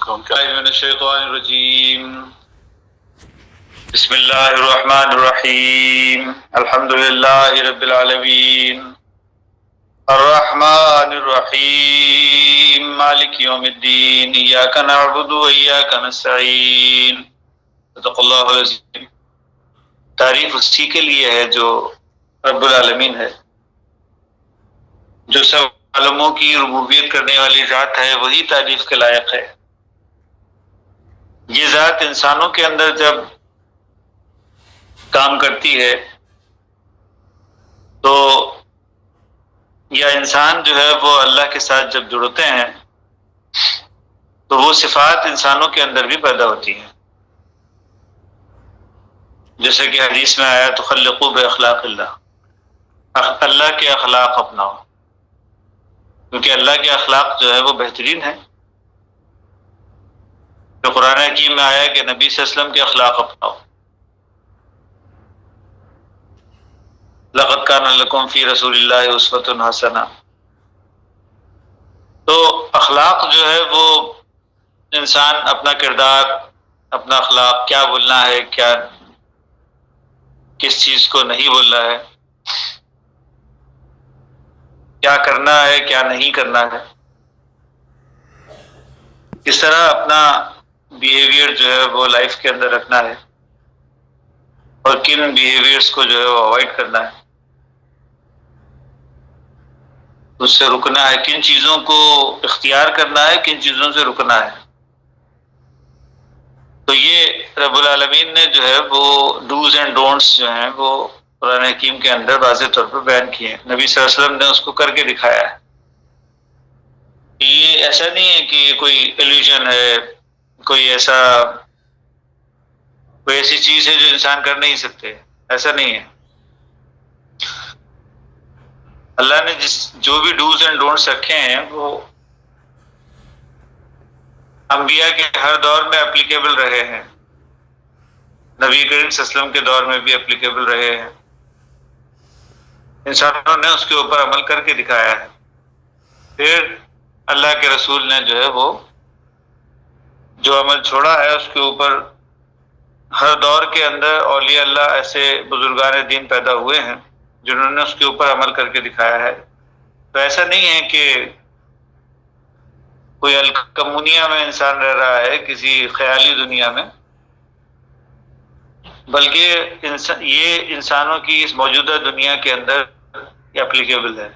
من الشیطان الرجیم بسم اللہ الرحمن الرحیم الحمد للہ رب العالمین الرحمن الرحیم مالک یوم الدین ایاک نعبد و ایاک نستعین صدق اللہ العظیم۔ تعریف اسی کے لیے ہے جو رب العالمین ہے، جو سب عالموں کی ربوبیت کرنے والی ذات ہے، وہی تعریف کے لائق ہے۔ یہ ذات انسانوں کے اندر جب کام کرتی ہے تو یا انسان جو ہے وہ اللہ کے ساتھ جب جڑتے ہیں تو وہ صفات انسانوں کے اندر بھی پیدا ہوتی ہیں، جیسے کہ حدیث میں آیا تخلقوا باخلاق اللہ، اللہ کے اخلاق اپناؤ، کیونکہ اللہ کے اخلاق جو ہے وہ بہترین ہے۔ تو قرآن حکیم میں آیا کہ نبی صلی اللہ علیہ وسلم کے اخلاق اپناؤ، لقد کان لکم فی رسول اللہ اسوۃ حسنہ۔ تو اخلاق جو ہے وہ انسان اپنا کردار، اپنا اخلاق، کیا بولنا ہے، کیا کس چیز کو نہیں بولنا ہے، کیا کرنا ہے، کیا نہیں کرنا ہے، کس طرح اپنا بیہیویئر جو ہے وہ لائف کے اندر رکھنا ہے اور کن بیہیویئرس کو جو ہے وہ اوائڈ کرنا ہے، اس سے رکنا ہے، کن چیزوں کو اختیار کرنا ہے، کن چیزوں سے رکنا ہے۔ تو یہ رب العالمین نے جو ہے وہ ڈوز اینڈ ڈونٹس جو ہیں وہ قرآن حکیم کے اندر واضح طور پر بیان کیے ہیں، نبی صلی اللہ علیہ وسلم نے اس کو کر کے دکھایا ہے۔ یہ ایسا نہیں ہے کہ یہ کوئی ایلیوژن ہے، کوئی ایسی چیز ہے جو انسان کر نہیں سکتے، ایسا نہیں ہے۔ اللہ نے جو بھی ڈوز اینڈ ڈونٹس رکھے ہیں وہ انبیاء کے ہر دور میں اپلیکیبل رہے ہیں، نبی کریم صلی اللہ علیہ وسلم کے دور میں بھی اپلیکیبل رہے ہیں، انسانوں نے اس کے اوپر عمل کر کے دکھایا ہے۔ پھر اللہ کے رسول نے جو ہے وہ جو عمل چھوڑا ہے اس کے اوپر ہر دور کے اندر اولیاء اللہ ایسے بزرگان دین پیدا ہوئے ہیں جنہوں نے اس کے اوپر عمل کر کے دکھایا ہے۔ تو ایسا نہیں ہے کہ کوئی الکمونیا میں انسان رہ رہا ہے، کسی خیالی دنیا میں، بلکہ یہ انسانوں کی اس موجودہ دنیا کے اندر اپلیکیبل ہے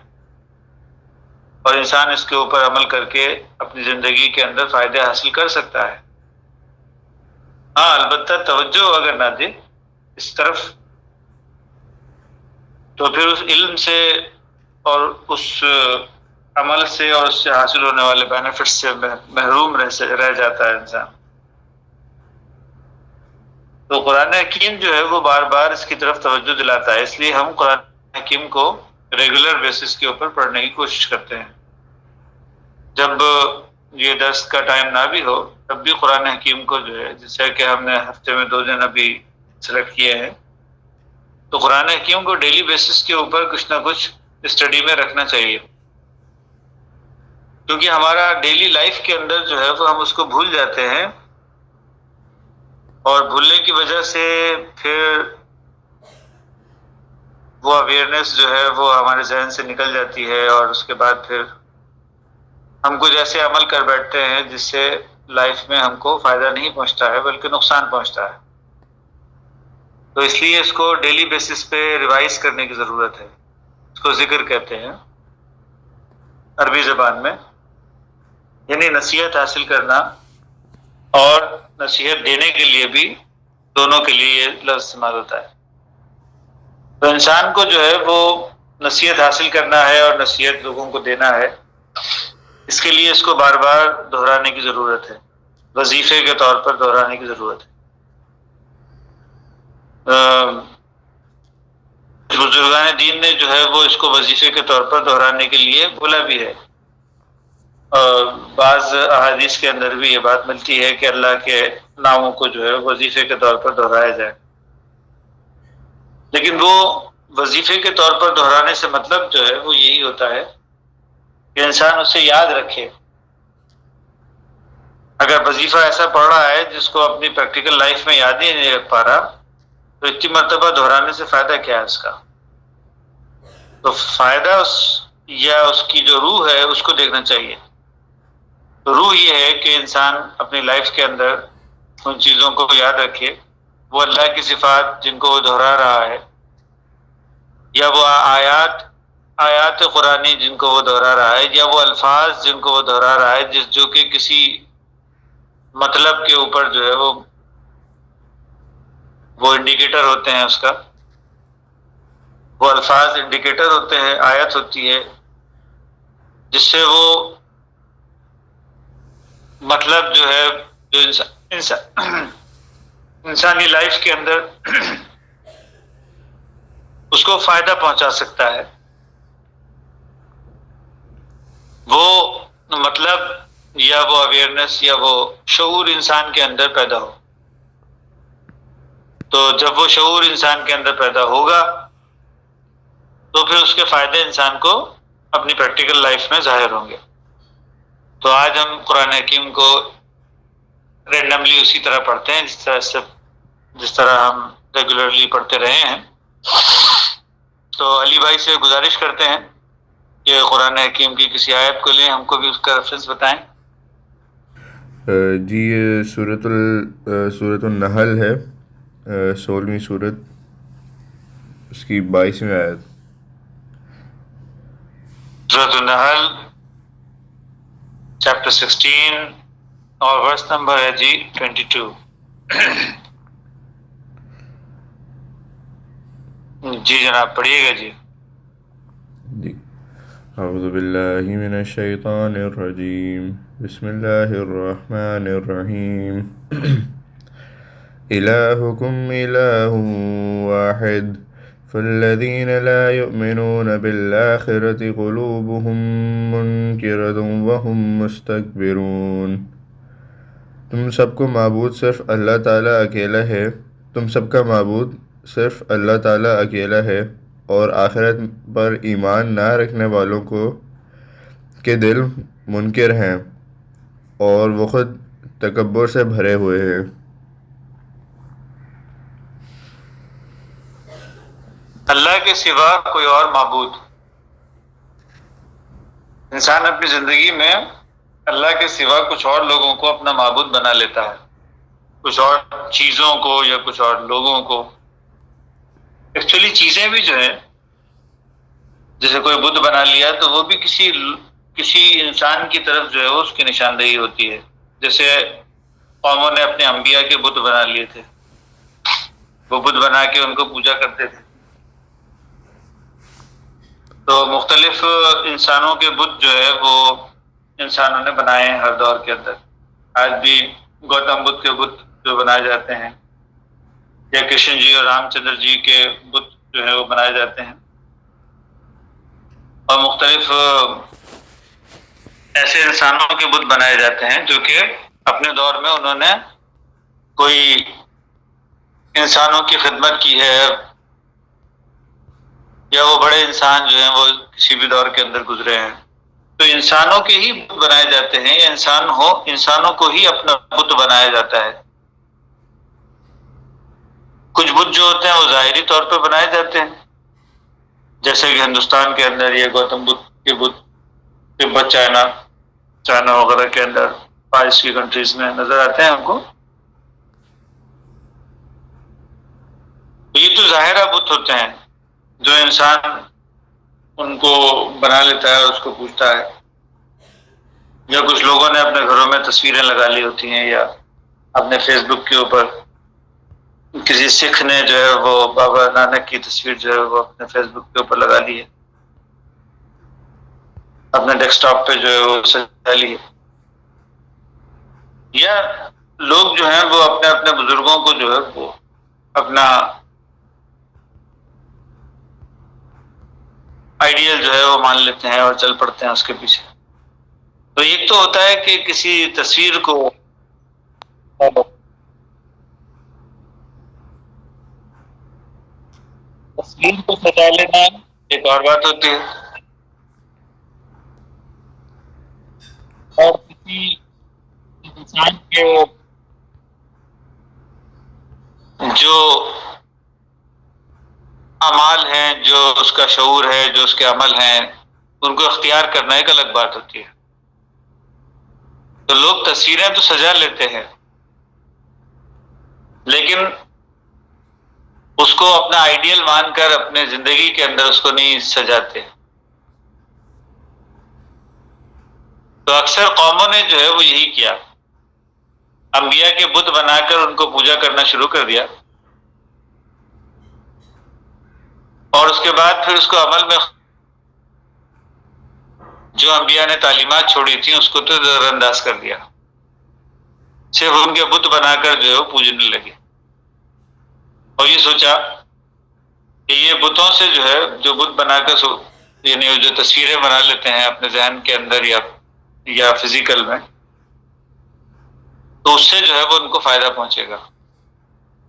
اور انسان اس کے اوپر عمل کر کے اپنی زندگی کے اندر فائدے حاصل کر سکتا ہے۔ ہاں، البتہ توجہ اگر نہ دے اس طرف تو پھر اس علم سے اور اس عمل سے اور اس سے حاصل ہونے والے بینیفٹ سے محروم رہ جاتا ہے انسان۔ تو قرآن حکیم جو ہے وہ بار بار اس کی طرف توجہ دلاتا ہے، اس لیے ہم قرآن حکیم کو ریگولر بیسس کے اوپر پڑھنے کی کوشش کرتے ہیں۔ جب یہ درس کا ٹائم نہ بھی ہو تب بھی قرآن حکیم کو جو ہے، جیسے کہ ہم نے ہفتے میں 2 دن ابھی سلیکٹ کیے ہیں، تو قرآن حکیم کو ڈیلی بیسس کے اوپر کچھ نہ کچھ اسٹڈی میں رکھنا چاہیے، کیونکہ ہمارا ڈیلی لائف کے اندر جو ہے وہ ہم اس کو بھول جاتے ہیں، اور بھولنے کی وجہ سے پھر وہ اویئرنیس جو ہے وہ ہمارے ذہن سے نکل جاتی ہے، اور اس کے بعد پھر ہم کچھ ایسے عمل کر بیٹھتے ہیں جس سے لائف میں ہم کو فائدہ نہیں پہنچتا ہے بلکہ نقصان پہنچتا ہے۔ تو اس لیے اس کو ڈیلی بیسس پہ ریوائز کرنے کی ضرورت ہے۔ اس کو ذکر کہتے ہیں عربی زبان میں، یعنی نصیحت حاصل کرنا اور نصیحت دینے کے لیے بھی، دونوں کے لیے یہ لفظ استعمال ہوتا ہے۔ تو انسان کو جو ہے وہ نصیحت حاصل کرنا ہے اور نصیحت لوگوں کو دینا ہے، اس کے لیے اس کو بار بار دہرانے کی ضرورت ہے، وظیفے کے طور پر دہرانے کی ضرورت ہے۔ بزرگان دین نے جو ہے وہ اس کو وظیفے کے طور پر دہرانے کے لیے بولا بھی ہے، اور بعض احادیث کے اندر بھی یہ بات ملتی ہے کہ اللہ کے ناموں کو جو ہے وظیفے کے طور پر دہرایا جائے۔ لیکن وہ وظیفے کے طور پر دہرانے سے مطلب جو ہے وہ یہی ہوتا ہے کہ انسان اسے یاد رکھے، اگر وظیفہ ایسا پڑھ رہا ہے جس کو اپنی پریکٹیکل لائف میں یاد ہی نہیں رکھ پا رہا تو اتنی مرتبہ دہرانے سے فائدہ کیا ہے اس کا؟ تو فائدہ اس کی جو روح ہے اس کو دیکھنا چاہیے. تو روح یہ ہے کہ انسان اپنی لائف کے اندر ان چیزوں کو یاد رکھے، وہ اللہ کی صفات جن کو وہ دہرا رہا ہے، یا وہ آیات قرآنی جن کو وہ دہرا رہا ہے، یا وہ الفاظ جن کو وہ دہرا رہا ہے جو کہ کسی مطلب کے اوپر جو ہے وہ انڈیکیٹر ہوتے ہیں، اس کا وہ الفاظ انڈیکیٹر ہوتے ہیں، آیت ہوتی ہے جس سے وہ مطلب جو ہے جو انسانی لائف کے اندر اس کو فائدہ پہنچا سکتا ہے، وہ مطلب یا وہ اویئرنیس یا وہ شعور انسان کے اندر پیدا ہو. تو جب وہ شعور انسان کے اندر پیدا ہوگا تو پھر اس کے فائدے انسان کو اپنی پریکٹیکل لائف میں ظاہر ہوں گے. تو آج ہم قرآن حکیم کو رینڈملی اسی طرح پڑھتے ہیں جس طرح ہم ریگولرلی پڑھتے رہے ہیں. تو علی بھائی سے گزارش کرتے ہیں کہ قرآن حکیم کی کسی آیت کو لیں، ہم کو بھی اس کا ریفرنس بتائیں. جی یہ سورۃ النحل ہے، 16ویں سورت، اس کی 22ویں آیت. سورۃ النحل چیپٹر 16 اور ورس نمبر ہے جی 22. جی جناب پڑھیے گا. جی اعوذ باللہ من الشیطان الرجیم، بسم اللہ الرحمن الرحیم. الہکم الہ واحد فالذین لا یؤمنون بالآخرة قلوبهم منکرة وهم مستکبرون. تم سب کو معبود صرف اللہ تعالیٰ اکیلا ہے، تم سب کا معبود صرف اللہ تعالیٰ اکیلا ہے، اور آخرت پر ایمان نہ رکھنے والوں کے دل منکر ہیں اور وہ خود تکبر سے بھرے ہوئے ہیں. اللہ کے سوا کوئی اور معبود، انسان اپنی زندگی میں اللہ کے سوا کچھ اور لوگوں کو اپنا معبود بنا لیتا ہے، کچھ اور چیزوں کو یا کچھ اور لوگوں کو. ایکچولی چیزیں بھی جو ہیں، جیسے کوئی بدھ بنا لیا تو وہ بھی کسی انسان کی طرف جو ہے اس کی نشاندہی ہوتی ہے. جیسے قوموں نے اپنے انبیاء کے بدھ بنا لیے تھے، وہ بدھ بنا کے ان کو پوجا کرتے تھے. تو مختلف انسانوں کے بدھ جو ہے وہ انسانوں نے بنائے ہیں ہر دور کے اندر. آج بھی گوتم بدھ کے بدھ جو بنائے جاتے ہیں، یا کرشن جی اور رام چندر جی کے بدھ جو ہے وہ بنائے جاتے ہیں، اور مختلف ایسے انسانوں کے بدھ بنائے جاتے ہیں جو کہ اپنے دور میں انہوں نے کوئی انسانوں کی خدمت کی ہے، یا وہ بڑے انسان جو ہیں وہ کسی بھی دور کے اندر گزرے ہیں. تو انسانوں کے ہی بدھ بنائے جاتے ہیں، یا انسانوں کو ہی اپنا بدھ بنایا جاتا ہے. کچھ بدھ جو ہوتے ہیں وہ ظاہری طور پہ بنائے جاتے ہیں، جیسے کہ ہندوستان کے اندر یہ گوتم بدھ کے بدھ تبت چائنا وغیرہ کے اندر 22 کی کنٹریز میں نظر آتے ہیں ہم کو. یہ تو ظاہرہ بت ہوتے ہیں جو انسان ان کو بنا لیتا ہے، اس کو پوچھتا ہے. یا کچھ لوگوں نے اپنے گھروں میں تصویریں لگا لی ہوتی ہیں، یا اپنے فیس بک کے اوپر کسی سکھ نے جو ہے وہ بابا نانک کی تصویر جو ہے وہ اپنے فیس بک کے اوپر لگا لی ہے، اپنے ڈیسک ٹاپ پہ جو ہے وہ سجا لی ہے. یا لوگ جو ہیں وہ اپنے اپنے بزرگوں کو جو ہے وہ اپنا آئیڈیل جو ہے وہ مان لیتے ہیں اور چل پڑتے ہیں اس کے پیچھے. تو ایک تو ہوتا ہے کہ کسی تصویر کو سجا لینا ایک اور بات ہوتی ہے، اور کسی انسان کے جو اعمال ہیں، جو اس کا شعور ہے، جو اس کے عمل ہیں، ان کو اختیار کرنا ایک الگ بات ہوتی ہے. تو لوگ تصویریں تو سجا لیتے ہیں، لیکن اس کو اپنا آئیڈیل مان کر اپنے زندگی کے اندر اس کو نہیں سجاتے. تو اکثر قوموں نے جو ہے وہ یہی کیا، انبیاء کے بت بنا کر ان کو پوجا کرنا شروع کر دیا، اور اس کے بعد پھر اس کو عمل میں جو انبیاء نے تعلیمات چھوڑی تھیں اس کو تو نظر انداز کر دیا، صرف ان کے بت بنا کر جو ہے وہ پوجنے لگے، اور یہ سوچا کہ یہ بتوں سے جو ہے، جو بت بنا کر یعنی جو تصویریں بنا لیتے ہیں اپنے ذہن کے اندر یا فزیکل میں، تو اس سے جو ہے وہ ان کو فائدہ پہنچے گا.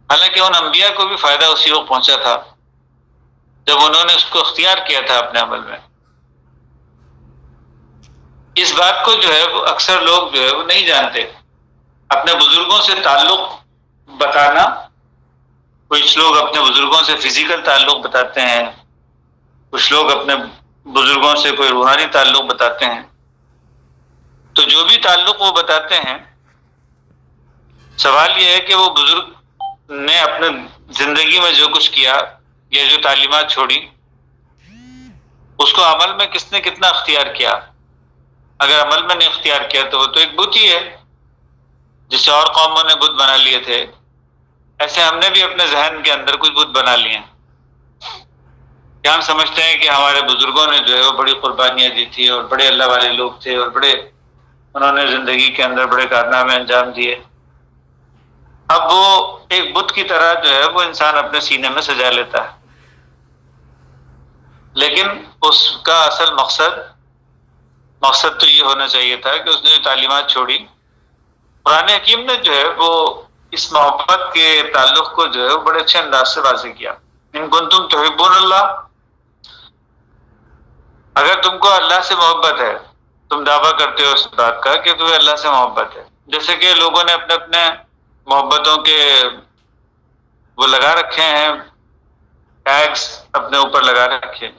حالانکہ ان انبیاء کو بھی فائدہ اسی وقت پہنچا تھا جب انہوں نے اس کو اختیار کیا تھا اپنے عمل میں. اس بات کو جو ہے وہ اکثر لوگ جو ہے وہ نہیں جانتے. اپنے بزرگوں سے تعلق بتانا، کچھ لوگ اپنے بزرگوں سے فزیکل تعلق بتاتے ہیں، کچھ لوگ اپنے بزرگوں سے کوئی روحانی تعلق بتاتے ہیں. تو جو بھی تعلق وہ بتاتے ہیں، سوال یہ ہے کہ وہ بزرگ نے اپنے زندگی میں جو کچھ کیا یا جو تعلیمات چھوڑی، اس کو عمل میں کس نے کتنا اختیار کیا. اگر عمل میں نے اختیار کیا تو وہ تو ایک بت ہی ہے جسے اور قوموں نے بت بنا لیے تھے. ایسے ہم نے بھی اپنے ذہن کے اندر کچھ بت بنا لیے ہیں کہ ہم سمجھتے ہیں کہ ہمارے بزرگوں نے جو ہے وہ بڑی قربانیاں دی تھی اور بڑے اللہ والے لوگ تھے اور انہوں نے زندگی کے اندر بڑے کارنامے انجام دیے. اب وہ ایک بت کی طرح جو ہے وہ انسان اپنے سینے میں سجا لیتا ہے، لیکن اس کا اصل مقصد تو یہ ہونا چاہیے تھا کہ اس نے جو تعلیمات چھوڑی، قرآن حکیم نے جو ہے وہ اس محبت کے تعلق کو جو ہے وہ بڑے اچھے انداز سے واضح کیا. ان کنتم تحبون اللہ، اگر تم کو اللہ سے محبت ہے، تم دعویٰ کرتے ہو اس بات کا کہ تمہیں اللہ سے محبت ہے. جیسے کہ لوگوں نے اپنے اپنے محبتوں کے وہ لگا رکھے ہیں، ٹیگز اپنے اوپر لگا رکھے ہیں.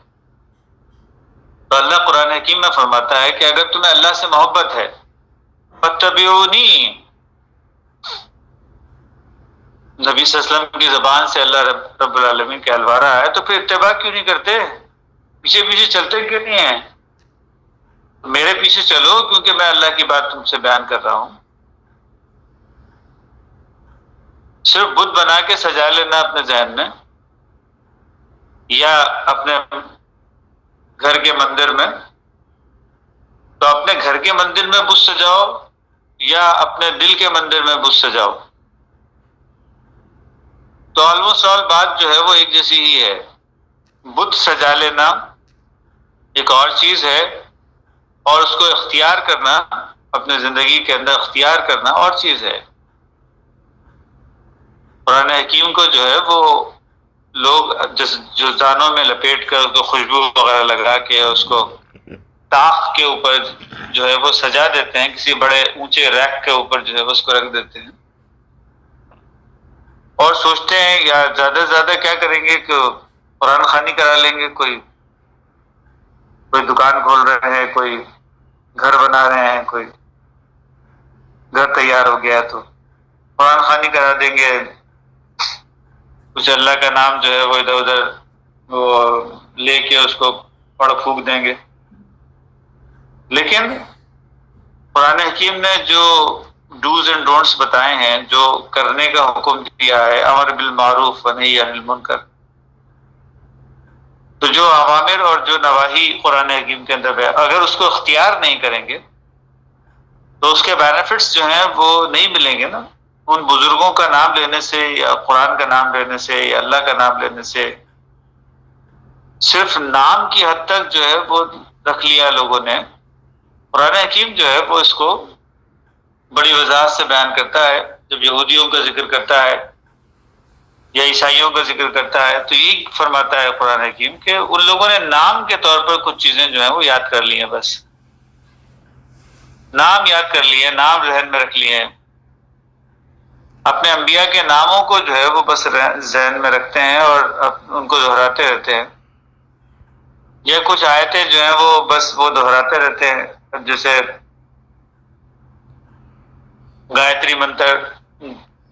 تو اللہ قرآن حکیم میں فرماتا ہے کہ اگر تمہیں اللہ سے محبت ہے، فاتبعونی، نبی صلی اللہ علیہ وسلم کی زبان سے اللہ رب العالمین کا الوارہ ہے، تو پھر اتباع کیوں نہیں کرتے؟ پیچھے پیچھے چلتے کیوں نہیں ہیں؟ میرے پیچھے چلو، کیونکہ میں اللہ کی بات تم سے بیان کر رہا ہوں. صرف بت بنا کے سجا لینا اپنے ذہن میں یا اپنے گھر کے مندر میں، تو اپنے گھر کے مندر میں بت سجاؤ یا اپنے دل کے مندر میں بت سجاؤ، تو آلموسٹ آل بات جو ہے وہ ایک جیسی ہی ہے. بت سجا لینا ایک اور چیز ہے، اور اس کو اختیار کرنا، اپنے زندگی کے اندر اختیار کرنا اور چیز ہے. قرآن حکیم کو جو ہے وہ لوگ جزدانوں میں لپیٹ کر اس کو خوشبو وغیرہ لگا کے اس کو طاق کے اوپر جو ہے وہ سجا دیتے ہیں، کسی بڑے اونچے ریک کے اوپر جو ہے وہ اس کو رکھ دیتے ہیں، اور سوچتے ہیں یا زیادہ سے زیادہ کیا کریں گے کہ قرآن خوانی کرا لیں گے. کوئی دکان کھول رہے ہیں، کوئی گھر بنا رہے ہیں، کوئی گھر تیار ہو گیا تو قرآن خوانی کرا دیں گے، کچھ اللہ کا نام جو ہے وہ ادھر ادھر وہ لے کے اس کو پڑھ پھونک دیں گے. لیکن قرآن حکیم نے جو ڈوز اینڈ ڈونٹس بتائے ہیں، جو کرنے کا حکم دیا ہے، امر بالمعروف و نہی عن المنکر، تو جو اوامر اور جو نواہی قرآن حکیم کے اندر ہے، اگر اس کو اختیار نہیں کریں گے تو اس کے بینیفٹس جو ہیں وہ نہیں ملیں گے نا. ان بزرگوں کا نام لینے سے یا قرآن کا نام لینے سے یا اللہ کا نام لینے سے صرف نام کی حد تک جو ہے وہ رکھ لیا لوگوں نے. قرآن حکیم جو ہے وہ اس کو بڑی وضاحت سے بیان کرتا ہے. جب یہودیوں کا ذکر کرتا ہے یا عیسائیوں کا ذکر کرتا ہے تو یہ فرماتا ہے قرآن حکیم کہ ان لوگوں نے نام کے طور پر کچھ چیزیں جو ہیں وہ یاد کر لی ہیں، بس نام یاد کر لیے، نام ذہن میں رکھ لیے ہیں. اپنے انبیاء کے ناموں کو جو ہے وہ بس ذہن میں رکھتے ہیں اور ان کو دہراتے رہتے ہیں، یا کچھ آیتیں جو ہیں وہ بس وہ دہراتے رہتے ہیں، جیسے گایتری منتر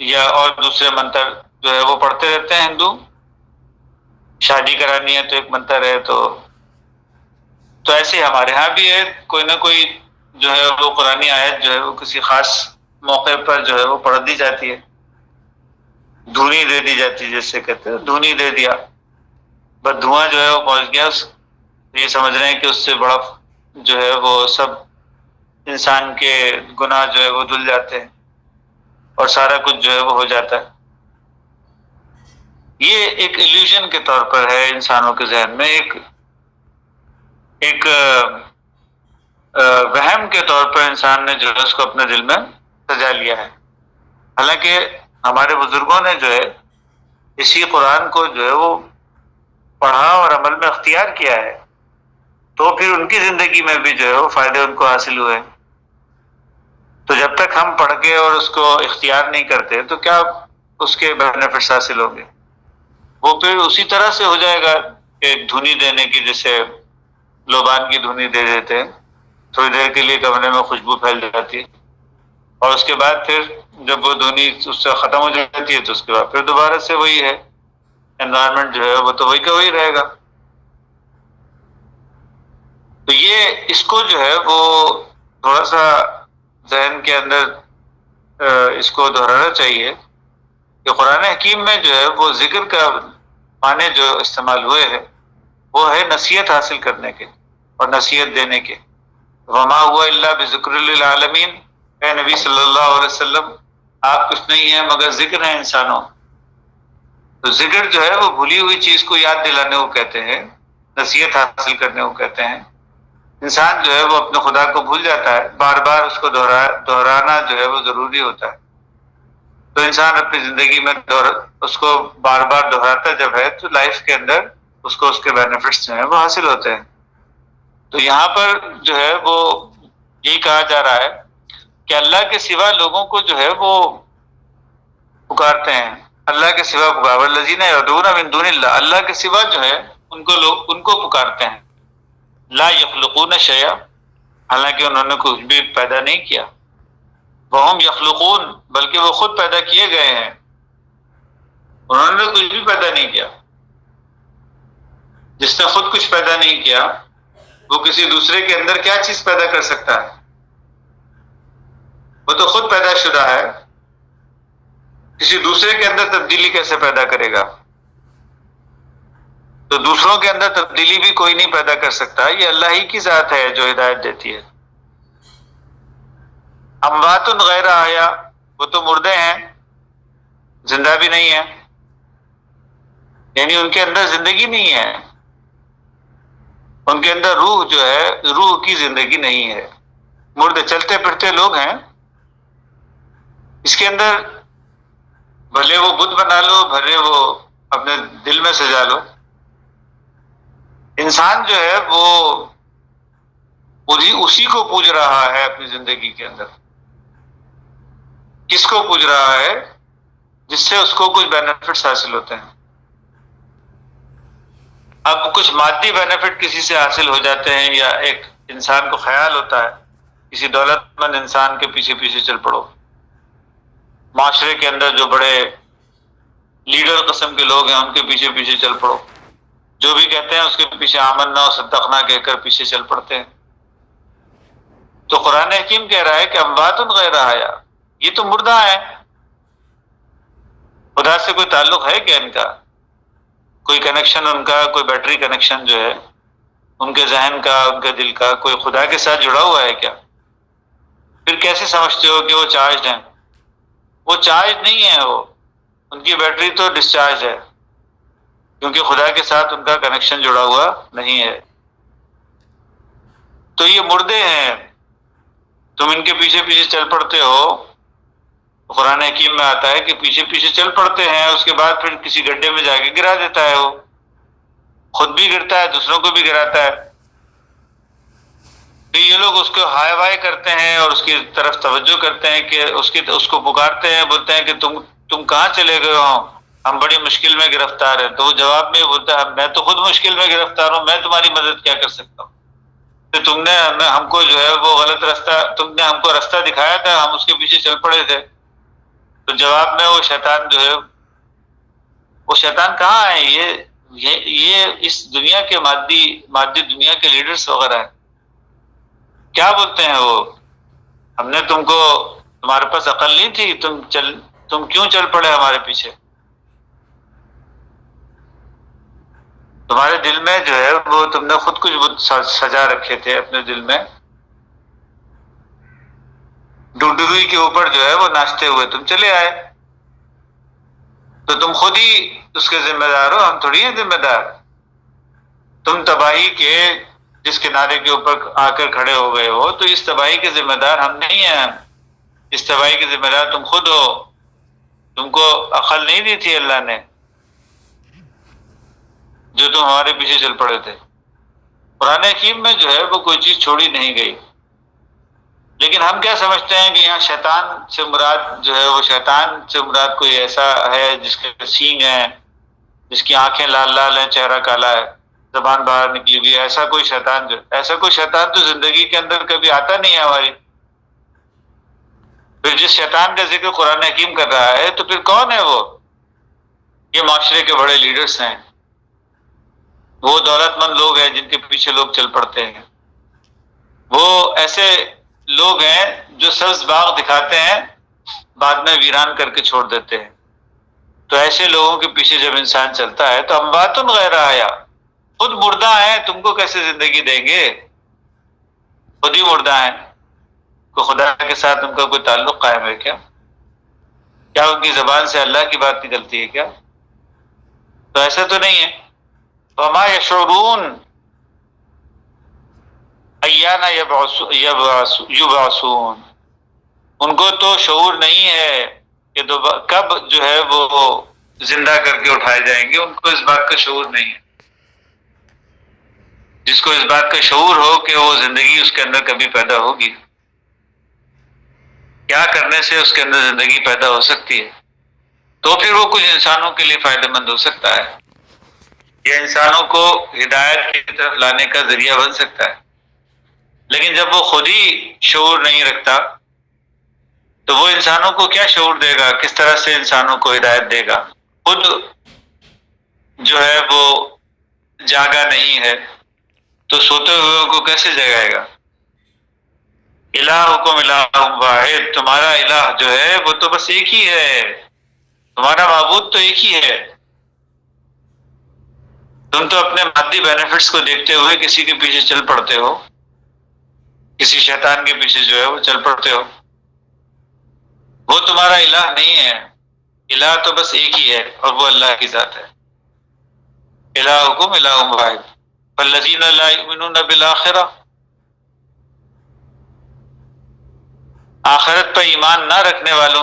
یا اور دوسرے منتر جو ہے وہ پڑھتے رہتے ہیں ہندو. شادی کرانی ہے تو ایک منتر ہے، تو ایسے ہمارے ہاں بھی ہے، کوئی نہ کوئی جو ہے وہ قرآنی آیت جو ہے وہ کسی خاص موقع پر جو ہے وہ پڑھ دی جاتی ہے، دھونی دے دی جاتی ہے، جیسے کہتے ہیں دھونی دے دیا، بس دھواں جو ہے وہ پہنچ گیا، یہ سمجھ رہے ہیں کہ اس سے بڑا جو ہے وہ سب انسان کے گناہ جو ہے وہ دھل جاتے ہیں اور سارا کچھ جو ہے وہ ہو جاتا ہے. یہ ایک ایلیوژن کے طور پر ہے انسانوں کے ذہن میں، ایک وہم کے طور پر انسان نے جو ہے اس کو اپنے دل میں سجا لیا ہے. حالانکہ ہمارے بزرگوں نے جو ہے اسی قرآن کو جو ہے وہ پڑھا اور عمل میں اختیار کیا ہے، تو پھر ان کی زندگی میں بھی جو ہے وہ فائدے ان کو حاصل ہوئے. تو جب تک ہم پڑھ کے اور اس کو اختیار نہیں کرتے تو کیا اس کے بینیفٹس حاصل ہوں گے؟ وہ پھر اسی طرح سے ہو جائے گا کہ دھنی دینے کی، جیسے لوبان کی دھنی دے دیتے ہیں، تھوڑی دیر کے لیے کمرے میں خوشبو پھیل جاتی ہے، اور اس کے بعد پھر جب وہ دھنی اس سے ختم ہو جاتی ہے تو اس کے بعد پھر دوبارہ سے وہی ہے، انوائرمنٹ جو ہے وہ تو وہی کا وہی رہے گا. تو یہ اس کو جو ہے وہ تھوڑا سا ذہن کے اندر اس کو دہرانا چاہیے کہ قرآن حکیم میں جو ہے وہ ذکر کا معنی جو استعمال ہوئے ہیں وہ ہے نصیحت حاصل کرنے کے اور نصیحت دینے کے. وما ہوا الا بذکر للعالمین، اے نبی صلی اللہ علیہ وسلم آپ کچھ نہیں ہیں مگر ذکر ہیں انسانوں. تو ذکر جو ہے وہ بھولی ہوئی چیز کو یاد دلانے کو کہتے ہیں، نصیحت حاصل کرنے کو کہتے ہیں. انسان جو ہے وہ اپنے خدا کو بھول جاتا ہے، بار بار اس کو دہرانا جو ہے وہ ضروری ہوتا ہے. تو انسان اپنی زندگی میں اس کو بار بار دہراتا جب ہے تو لائف کے اندر اس کو اس کے بینیفٹس جو ہیں وہ حاصل ہوتے ہیں. تو یہاں پر جو ہے وہ یہی کہا جا رہا ہے کہ اللہ کے سوا لوگوں کو جو ہے وہ پکارتے ہیں، اللہ کے سوا والذین یدعون من دون اللہ، اللہ کے سوا جو ہے ان کو پکارتے ہیں. لا یخلقون شیئا، حالانکہ انہوں نے کچھ بھی پیدا نہیں کیا. وہم یخلقون، بلکہ وہ خود پیدا کیے گئے ہیں، انہوں نے کچھ بھی پیدا نہیں کیا. جس نے خود کچھ پیدا نہیں کیا وہ کسی دوسرے کے اندر کیا چیز پیدا کر سکتا ہے؟ وہ تو خود پیدا شدہ ہے، کسی دوسرے کے اندر تبدیلی کیسے پیدا کرے گا؟ تو دوسروں کے اندر تبدیلی بھی کوئی نہیں پیدا کر سکتا، یہ اللہ ہی کی ذات ہے جو ہدایت دیتی ہے. اموات غیر احیا، وہ تو مردے ہیں، زندہ بھی نہیں ہیں، یعنی ان کے اندر زندگی نہیں ہے، ان کے اندر روح جو ہے روح کی زندگی نہیں ہے، مردے چلتے پھرتے لوگ ہیں. اس کے اندر بھلے وہ بت بنا لو، بھلے وہ اپنے دل میں سجا لو، انسان جو ہے وہ اسی کو پوج رہا ہے اپنی زندگی کے اندر. کس کو پوج رہا ہے؟ جس سے اس کو کچھ بینیفٹس حاصل ہوتے ہیں. اب کچھ مادی بینیفٹ کسی سے حاصل ہو جاتے ہیں، یا ایک انسان کو خیال ہوتا ہے کسی دولت مند انسان کے پیچھے پیچھے چل پڑو. معاشرے کے اندر جو بڑے لیڈر قسم کے لوگ ہیں ان کے پیچھے پیچھے چل پڑو، جو بھی کہتے ہیں اس کے پیچھے آمنا و صدقنا کہہ کر پیچھے چل پڑتے ہیں. تو قرآن حکیم کہہ رہا ہے کہ اموات غیر احیا، یہ تو مردہ ہیں، خدا سے کوئی تعلق ہے کیا ان کا؟ کوئی کنیکشن ان کا، کوئی بیٹری کنیکشن جو ہے ان کے ذہن کا، ان کے دل کا کوئی خدا کے ساتھ جڑا ہوا ہے کیا؟ پھر کیسے سمجھتے ہو کہ وہ چارجڈ ہیں؟ وہ چارج نہیں ہے، وہ ان کی بیٹری تو ڈسچارج ہے، کیونکہ خدا کے ساتھ ان کا کنیکشن جڑا ہوا نہیں ہے. تو یہ مردے ہیں، تم ان کے پیچھے پیچھے چل پڑتے ہو. قرآن حکیم میں آتا ہے کہ پیچھے پیچھے چل پڑتے ہیں، اس کے بعد پھر کسی گڈھے میں جا کے گرا دیتا ہے، وہ خود بھی گرتا ہے، دوسروں کو بھی گراتا ہے. تو یہ لوگ اس کو ہائے وائے کرتے ہیں اور اس کی طرف توجہ کرتے ہیں کہ اس کو پکارتے ہیں، بولتے ہیں کہ تم کہاں چلے گئے ہو، ہم بڑی مشکل میں گرفتار ہیں. تو وہ جواب میں بولتا ہے میں تو خود مشکل میں گرفتار ہوں، میں تمہاری مدد کیا کر سکتا ہوں. تو تم نے ہم کو جو ہے وہ غلط راستہ، تم نے ہم کو راستہ دکھایا تھا، ہم اس کے پیچھے چل پڑے تھے. تو جواب میں وہ شیطان جو ہے، وہ شیطان کہاں ہے، یہ اس دنیا کے مادی دنیا کے لیڈرز وغیرہ ہیں. کیا بولتے ہیں وہ، ہم نے تمہارے پاس عقل نہیں تھی، تم کیوں چل پڑے ہمارے پیچھے. تمہارے دل میں جو ہے وہ تم نے خود کچھ سجا رکھے تھے اپنے دل میں، ڈوڈوئی کے اوپر جو ہے وہ ناچتے ہوئے تم چلے آئے. تو تم خود ہی اس کے ذمہ دار ہو، ہم تھوڑی ہیں ذمہ دار. تم تباہی کے جس کنارے کے اوپر آ کر کھڑے ہو گئے ہو، تو اس تباہی کے ذمہ دار ہم نہیں ہیں. اس تباہی کے ذمہ دار تم خود ہو. تم کو عقل نہیں دی تھی اللہ نے، جو تم ہمارے پیچھے چل پڑے تھے. قرآن حکیم میں جو ہے وہ کوئی چیز چھوڑی نہیں گئی. لیکن ہم کیا سمجھتے ہیں کہ یہاں شیطان سے مراد جو ہے، وہ شیطان سے مراد کوئی ایسا ہے جس کے سینگ ہیں، جس کی آنکھیں لال لال ہیں، چہرہ کالا ہے، زبان باہر نکلی ہوئی ہے. ایسا کوئی شیطان تو زندگی کے اندر کبھی آتا نہیں ہے ہماری. پھر جس شیطان کا ذکر قرآن حکیم کر رہا ہے تو پھر کون ہے وہ؟ یہ معاشرے کے بڑے لیڈرز ہیں، وہ دولت مند لوگ ہیں جن کے پیچھے لوگ چل پڑتے ہیں. وہ ایسے لوگ ہیں جو سبز باغ دکھاتے ہیں، بعد میں ویران کر کے چھوڑ دیتے ہیں. تو ایسے لوگوں کے پیچھے جب انسان چلتا ہے تو اموات غیر احیاء، خود مردہ ہیں، تم کو کیسے زندگی دیں گے؟ خود ہی مردہ ہیں. کو خدا کے ساتھ ان کا کوئی تعلق قائم ہے کیا؟ کیا ان کی زبان سے اللہ کی بات نکلتی ہے کیا؟ تو ایسا تو نہیں ہے. وما یشعرون ایان یبعثون، ان کو تو شعور نہیں ہے کہ کب جو ہے وہ زندہ کر کے اٹھائے جائیں گے. ان کو اس بات کا شعور نہیں ہے. جس کو اس بات کا شعور ہو کہ وہ زندگی اس کے اندر کبھی پیدا ہوگی، کیا کرنے سے اس کے اندر زندگی پیدا ہو سکتی ہے، تو پھر وہ کچھ انسانوں کے لیے فائدہ مند ہو سکتا ہے، یا انسانوں کو ہدایت کی طرف لانے کا ذریعہ بن سکتا ہے. لیکن جب وہ خود ہی شعور نہیں رکھتا تو وہ انسانوں کو کیا شعور دے گا، کس طرح سے انسانوں کو ہدایت دے گا؟ خود جو ہے وہ جاگا نہیں ہے تو سوتے ہوئے کو کیسے جگائے گا؟ الہکم الہ واحد، تمہارا الہ جو ہے وہ تو بس ایک ہی ہے، تمہارا معبود تو ایک ہی ہے. تم تو اپنے مادی بینیفٹس کو دیکھتے ہوئے کسی کے پیچھے چل پڑتے ہو، کسی شیطان کے پیچھے جو ہے وہ چل پڑتے ہو. وہ تمہارا الہ نہیں ہے. الہ تو بس ایک ہی ہے اور وہ اللہ کی ذات ہے. الہکم الہ واحد فالذین لا یؤمنون بالآخرہ، آخرت پر ایمان نہ رکھنے والے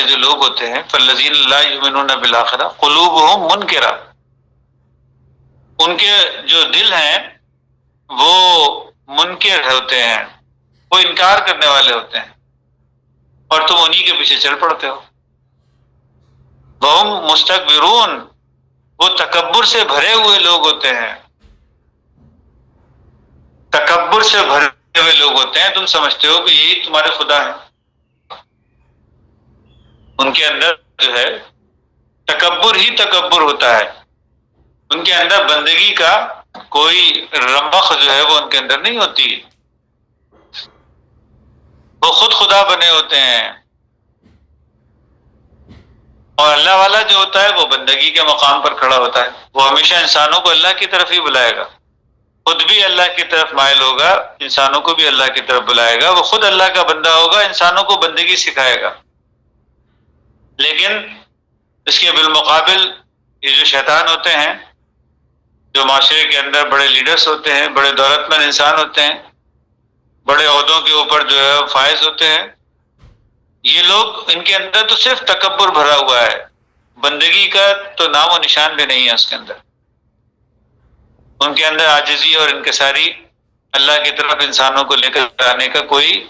جو لوگ ہوتے ہیں، فالذین لا یؤمنون بالآخرہ قلوبہم منکرہ، ان کے جو دل ہیں وہ منکر ہوتے ہیں، وہ انکار کرنے والے ہوتے ہیں، اور تم انہی کے پیچھے چل پڑتے ہو. وہم مستکبرون، وہ تکبر سے بھرے ہوئے لوگ ہوتے ہیں، تکبر سے بھرے ہوئے لوگ ہوتے ہیں. تم سمجھتے ہو کہ یہی تمہارے خدا ہیں. ان کے اندر جو ہے تکبر ہی تکبر ہوتا ہے. ان کے اندر بندگی کا کوئی رمق جو ہے وہ ان کے اندر نہیں ہوتی. وہ خود خدا بنے ہوتے ہیں. اور اللہ والا جو ہوتا ہے وہ بندگی کے مقام پر کھڑا ہوتا ہے. وہ ہمیشہ انسانوں کو اللہ کی طرف ہی بلائے گا، خود بھی اللہ کی طرف مائل ہوگا، انسانوں کو بھی اللہ کی طرف بلائے گا. وہ خود اللہ کا بندہ ہوگا، انسانوں کو بندگی سکھائے گا. لیکن اس کے بالمقابل یہ جو شیطان ہوتے ہیں، جو معاشرے کے اندر بڑے لیڈرز ہوتے ہیں، بڑے دولت مند انسان ہوتے ہیں، بڑے عہدوں کے اوپر جو ہے فائز ہوتے ہیں، یہ لوگ، ان کے اندر تو صرف تکبر بھرا ہوا ہے، بندگی کا تو نام و نشان بھی نہیں ہے اس کے اندر. ان کے اندر عاجزی اور انکساری اللہ کی طرف انسانوں کو لے کر آنے کا کوئی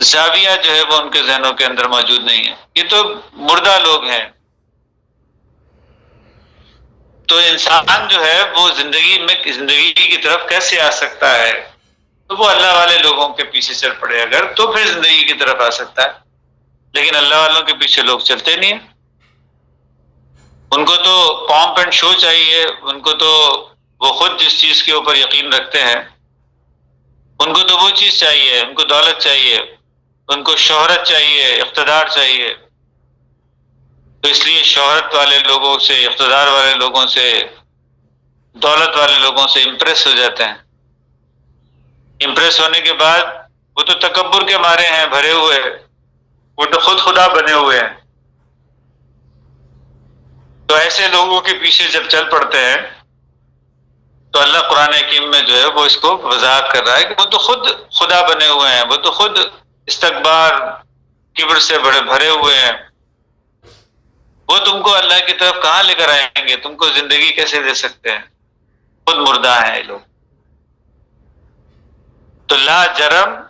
زاویہ جو ہے وہ ان کے ذہنوں کے اندر موجود نہیں ہے. یہ تو مردہ لوگ ہیں. تو انسان جو ہے وہ زندگی کی طرف کیسے آ سکتا ہے؟ تو وہ اللہ والے لوگوں کے پیچھے چل پڑے اگر تو پھر زندگی کی طرف آ سکتا ہے. لیکن اللہ والوں کے پیچھے لوگ چلتے نہیں ہیں. ان کو تو پامپ اینڈ شو چاہیے. ان کو تو وہ خود جس چیز کے اوپر یقین رکھتے ہیں ان کو تو وہ چیز چاہیے. ان کو دولت چاہیے, ان کو شہرت چاہیے, اقتدار چاہیے. تو اس لیے شہرت والے لوگوں سے, اقتدار والے لوگوں سے, دولت والے لوگوں سے امپریس ہو جاتے ہیں. امپریس ہونے کے بعد وہ تو تکبر کے مارے ہیں بھرے ہوئے, وہ تو خود خدا بنے ہوئے ہیں. تو ایسے لوگوں کے پیچھے جب چل پڑتے ہیں تو اللہ قرآن حکیم میں جو ہے وہ اس کو وضاحت کر رہا ہے کہ وہ تو خود خدا بنے ہوئے ہیں, وہ تو خود استکبار کبر سے بھرے ہوئے ہیں. وہ تم کو اللہ کی طرف کہاں لے کر آئیں گے؟ تم کو زندگی کیسے دے سکتے ہیں؟ خود مردہ ہیں یہ لوگ. تو لا جرم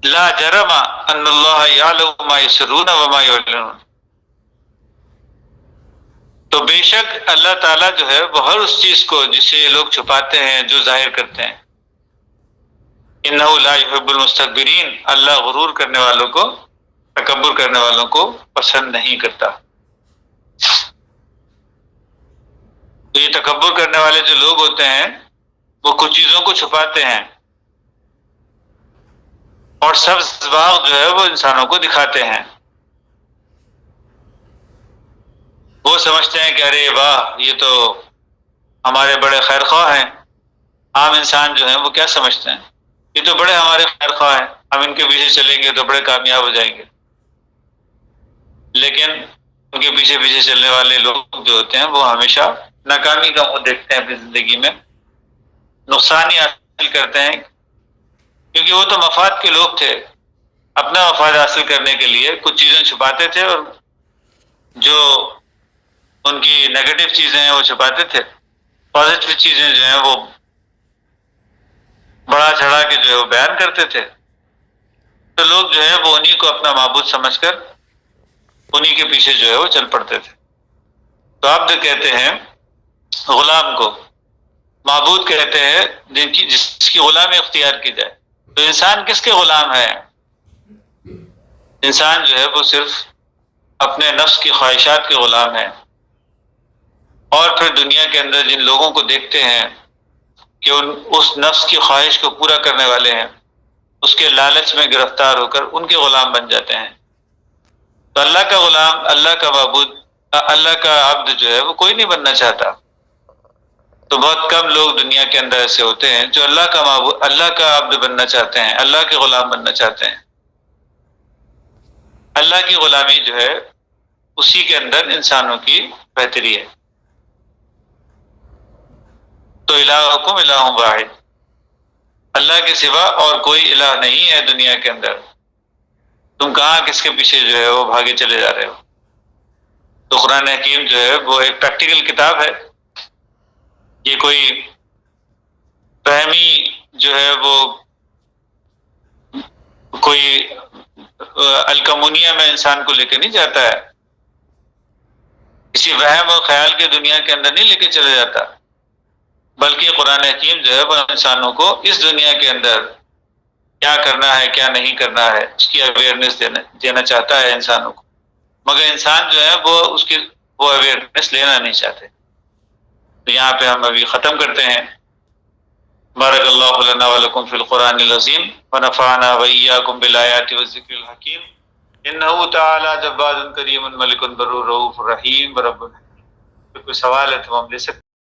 ان اللہ یعلم ما یسرون وما یعلنون. تو بے شک اللہ تعالیٰ جو ہے وہ ہر اس چیز کو جسے یہ لوگ چھپاتے ہیں جو ظاہر کرتے ہیں. انہ لا یحب المستکبرین, اللہ غرور کرنے والوں کو, تکبر کرنے والوں کو پسند نہیں کرتا. تو یہ تکبر کرنے والے جو لوگ ہوتے ہیں وہ کچھ چیزوں کو چھپاتے ہیں اور سبز باغ جو ہے وہ انسانوں کو دکھاتے ہیں. وہ سمجھتے ہیں کہ ارے واہ یہ تو ہمارے بڑے خیر خواہ ہیں. عام انسان جو ہیں وہ کیا سمجھتے ہیں؟ یہ تو بڑے ہمارے خیر خواہ ہیں, ہم ان کے پیچھے چلیں گے تو بڑے کامیاب ہو جائیں گے. لیکن ان کے پیچھے چلنے والے لوگ جو ہوتے ہیں وہ ہمیشہ ناکامی کا منہ دیکھتے ہیں اپنی زندگی میں, نقصان ہی حاصل کرتے ہیں. کیونکہ وہ تو مفاد کے لوگ تھے, اپنا مفاد حاصل کرنے کے لیے کچھ چیزیں چھپاتے تھے اور جو ان کی نیگیٹو چیزیں ہیں وہ چھپاتے تھے. پازیٹو چیزیں جو ہیں وہ بڑا چڑھا کے جو ہے وہ بیان کرتے تھے. تو لوگ جو ہے وہ انہی کو اپنا معبود سمجھ کر انہی کے پیچھے جو ہے وہ چل پڑتے تھے. تو عبد کہتے ہیں غلام کو, معبود کہتے ہیں جس کی غلامی اختیار کی جائے. تو انسان کس کے غلام ہے؟ انسان جو ہے وہ صرف اپنے نفس کی خواہشات کے غلام ہے. اور پھر دنیا کے اندر جن لوگوں کو دیکھتے ہیں کہ اس نفس کی خواہش کو پورا کرنے والے ہیں, اس کے لالچ میں گرفتار ہو کر ان کے غلام بن جاتے ہیں. تو اللہ کا غلام, اللہ کا معبود, اللہ کا عبد جو ہے وہ کوئی نہیں بننا چاہتا. تو بہت کم لوگ دنیا کے اندر ایسے ہوتے ہیں جو اللہ کا معبود, اللہ کا عبد بننا چاہتے ہیں, اللہ کے غلام بننا چاہتے ہیں. اللہ کی غلامی جو ہے اسی کے اندر انسانوں کی بہتری ہے. تو الہکم الہ واحد, اللہ کے سوا اور کوئی الہ نہیں ہے دنیا کے اندر. تم کہاں کس کے پیچھے جو ہے وہ بھاگے چلے جا رہے ہو؟ تو قرآن حکیم جو ہے وہ ایک پریکٹیکل کتاب ہے. یہ کوئی فہمی جو ہے وہ کوئی الکمونیا میں انسان کو لے کے نہیں جاتا ہے, کسی وہم اور خیال کے دنیا کے اندر نہیں لے کے چلے جاتا, بلکہ قرآن حکیم جو ہے وہ انسانوں کو اس دنیا کے اندر کیا کرنا ہے کیا نہیں کرنا ہے اس کی اویئرنیس دینا چاہتا ہے انسانوں کو. مگر انسان جو ہے وہ اس کی وہ اویئرنیس لینا نہیں چاہتے. تو یہاں پہ ہم ابھی ختم کرتے ہیں. بارک اللہ لنا ولکم فی القرآن العظیم ونفعنا وإیاکم بالآیات والذکر الحکیم. انہ تعالی جواد کریم ملک بر رؤوف رحیم رب. کوئی سوال ہے تو ہم لے سکتے ہیں.